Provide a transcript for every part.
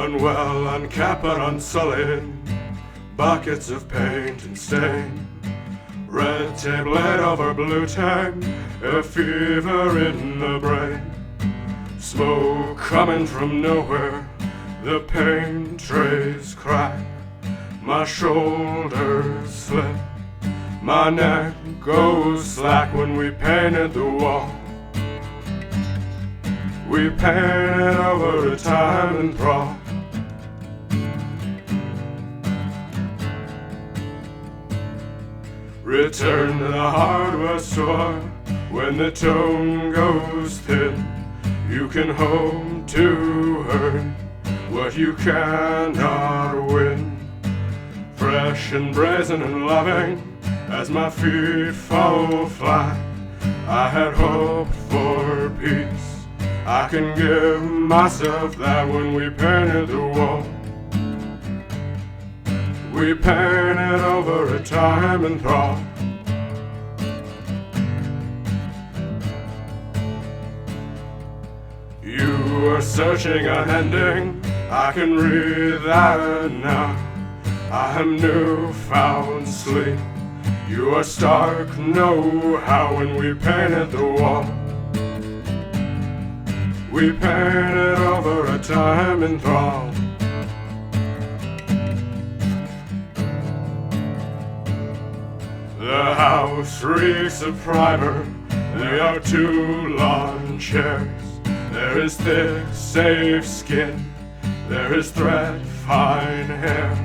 unwell, unkept but unsullied, buckets of paint and stain, red tape laid over blue tape, a fever in the brain, smoke coming from nowhere, the paint trays crack, my shoulders slip, my neck goes slack when we painted the wall. We painted over a time and thrall. Return to the hardware store when the tone goes thin. You can hope to earn what you cannot win. Fresh and brazen and loving as my feet fall flat, I had hoped for peace. I can give myself that when we painted the wall. We painted over a time and thrall. You are searching an ending, I can read that now. I am newfound sleep. You are stark know-how when we painted the wall. We painted over a time and thrall. The house reeks of primer. There are 2 lawn chairs. There is thick, safe skin. There is thread, fine hair.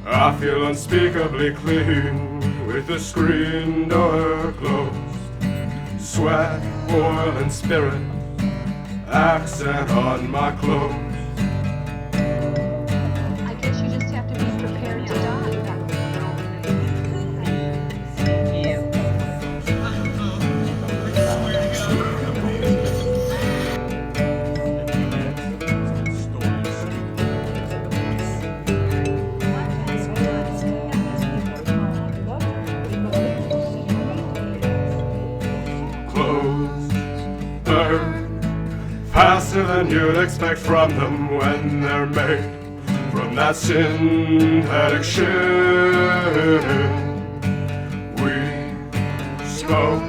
I feel unspeakably clean with the screen door closed. Sweat, oil, and spirit accent on my clothes. I guess you just have to be prepared to die. Clothes burn faster than you'd expect from them when they're made from that synthetic shit. We spoke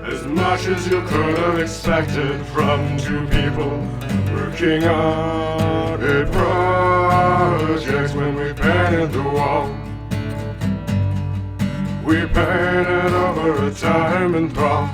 as much as you could have expected from 2 people working on a project when we painted the wall. We painted over a time and thrall.